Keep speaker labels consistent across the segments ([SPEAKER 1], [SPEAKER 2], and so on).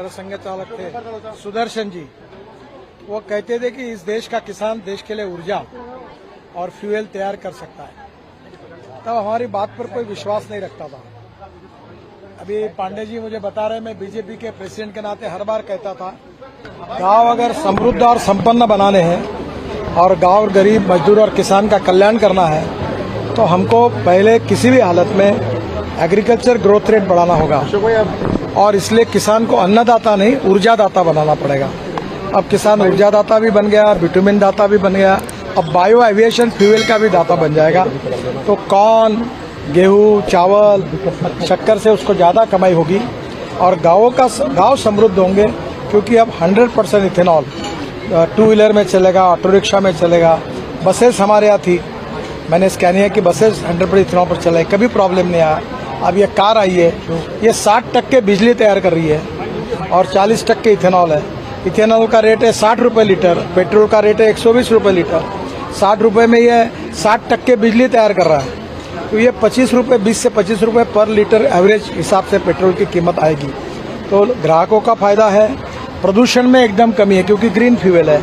[SPEAKER 1] सरसंघ चालक थे सुदर्शन जी, वो कहते थे कि इस देश का किसान देश के लिए ऊर्जा और फ्यूल तैयार कर सकता है। तब हमारी बात पर कोई विश्वास नहीं रखता था। अभी पांडे जी मुझे बता रहे, मैं बीजेपी के प्रेसिडेंट के नाते हर बार कहता था, गांव अगर समृद्ध और संपन्न बनाने हैं और गांव गरीब मजदूर और किसान का कल्याण करना है तो हमको पहले किसी भी हालत में एग्रीकल्चर ग्रोथ रेट बढ़ाना होगा और इसलिए किसान को अन्नदाता नहीं ऊर्जादाता बनाना पड़ेगा। अब किसान ऊर्जादाता भी बन गया, विटामिन दाता भी बन गया, अब बायो एविएशन फ्यूल का भी दाता बन जाएगा। तो कॉर्न, गेहूं, चावल, शक्कर से उसको ज़्यादा कमाई होगी और गांव समृद्ध होंगे, क्योंकि अब 100% इथेनॉल टू व्हीलर में चलेगा, ऑटो रिक्शा में चलेगा। बसेस हमारे यहाँ थी, मैंने स्कैनिया की बसेस 100% इथेनॉल पर चले, कभी प्रॉब्लम नहीं आया। अब ये कार आई है, ये 60% बिजली तैयार कर रही है और 40% इथेनॉल है। इथेनॉल का रेट है 60 रुपये लीटर, पेट्रोल का रेट है 120 रुपये लीटर। 60 रुपये में ये 60% बिजली तैयार कर रहा है, तो ये 25 रुपये, 20 से 25 रुपये पर लीटर एवरेज हिसाब से पेट्रोल की कीमत आएगी। तो ग्राहकों का फायदा है, प्रदूषण में एकदम कमी है क्योंकि ग्रीन फ्यूल है,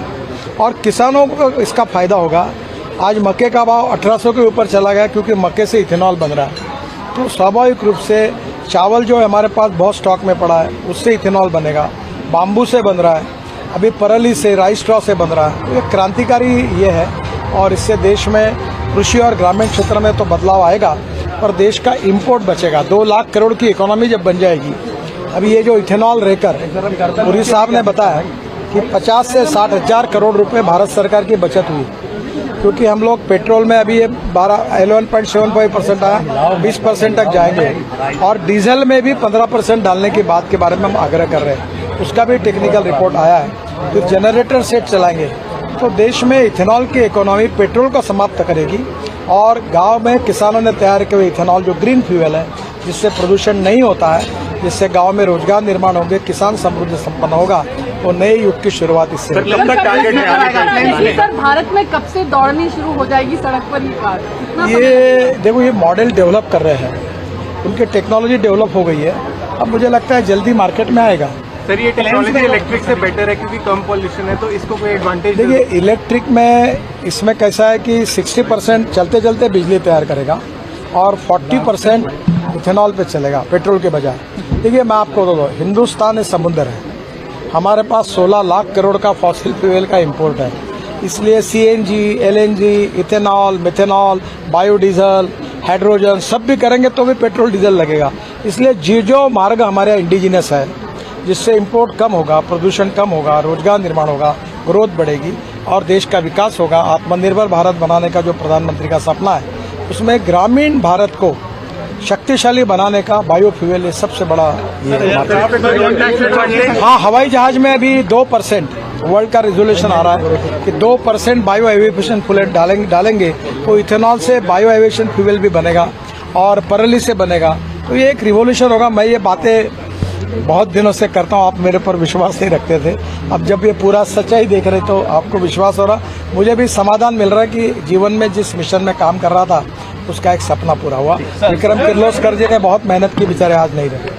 [SPEAKER 1] और किसानों को इसका फायदा होगा। आज मक्के का भाव 1800 के ऊपर चला गया क्योंकि मक्के से इथेनॉल बन रहा है। तो स्वाभाविक रूप से चावल जो हमारे पास बहुत स्टॉक में पड़ा है उससे इथेनॉल बनेगा, बाम्बू से बन रहा है, अभी परली से, राइस स्ट्रॉ से बन रहा है। तो ये क्रांतिकारी ये है और इससे देश में कृषि और ग्रामीण क्षेत्र में तो बदलाव आएगा, पर देश का इंपोर्ट बचेगा। 2 लाख करोड़ की इकोनॉमी जब बन जाएगी, अभी ये जो इथेनॉल रहकर पुरी साहब ने बताया कि 50 से 60 हजार करोड़ रुपए भारत सरकार की बचत हुई, क्योंकि हम लोग पेट्रोल में अभी ये 11.75% आया, 20% तक जाएंगे, और डीजल में भी 15% डालने की बात के बारे में हम आग्रह कर रहे हैं। उसका भी टेक्निकल रिपोर्ट आया है। तो जनरेटर सेट चलाएंगे तो देश में इथेनॉल की इकोनॉमी पेट्रोल को समाप्त करेगी, और गांव में किसानों ने तैयार किए हुए इथेनॉल जो ग्रीन फ्यूल है, जिससे प्रदूषण नहीं होता है, जिससे गांव में रोजगार निर्माण होंगे, किसान समृद्ध संपन्न होगा, तो नए युग की शुरुआत इससे।
[SPEAKER 2] सर, भारत में कब से दौड़नी शुरू हो जाएगी सड़क पर ये कार?
[SPEAKER 1] ये देखो, ये मॉडल डेवलप कर रहे हैं, उनकी टेक्नोलॉजी डेवलप हो गई है, अब मुझे लगता है जल्दी मार्केट में आएगा।
[SPEAKER 3] सर, ये टेक्नोलॉजी इलेक्ट्रिक से बेटर है क्योंकि कम पॉल्यूशन है, तो इसको कोई एडवांटेज?
[SPEAKER 1] देखिए, इलेक्ट्रिक में इसमें कैसा है कि 60% चलते चलते बिजली तैयार करेगा और 40% इथेनॉल पे चलेगा पेट्रोल के बजाय। देखिए, मैं आपको बता दूं, हिंदुस्तान एक समुद्र है, हमारे पास 16 लाख करोड़ का फॉसिल फ्यूल का इंपोर्ट है, इसलिए CNG, LNG, ethanol, methanol, biodiesel, hydrogen सब भी करेंगे तो भी पेट्रोल डीजल लगेगा। इसलिए जो मार्ग हमारे इंडिजिनस है, जिससे इंपोर्ट कम होगा, प्रदूषण कम होगा, रोजगार निर्माण होगा, ग्रोथ बढ़ेगी और देश का विकास होगा। आत्मनिर्भर भारत बनाने का जो प्रधानमंत्री का सपना है, उसमें ग्रामीण भारत को शक्तिशाली बनाने का बायोफ्यूल ये सबसे बड़ा हाँ, हवाई जहाज में अभी 2% वर्ल्ड का रेजोल्यूशन आ रहा है कि 2% बायो एविएशन फ्यूल डालेंगे तो इथेनॉल से बायो एविएशन फ्यूल भी बनेगा और परली से बनेगा। तो ये एक रिवोल्यूशन होगा। मैं ये बातें बहुत दिनों से करता हूँ, आप मेरे पर विश्वास नहीं रखते थे, अब जब ये पूरा सच्चाई देख रहे तो आपको विश्वास हो रहा, मुझे भी समाधान मिल रहा है कि जीवन में जिस मिशन में काम कर रहा था उसका एक सपना पूरा हुआ। विक्रम किर्लोस्कर जी ने बहुत मेहनत की, बेचारे आज नहीं रहे।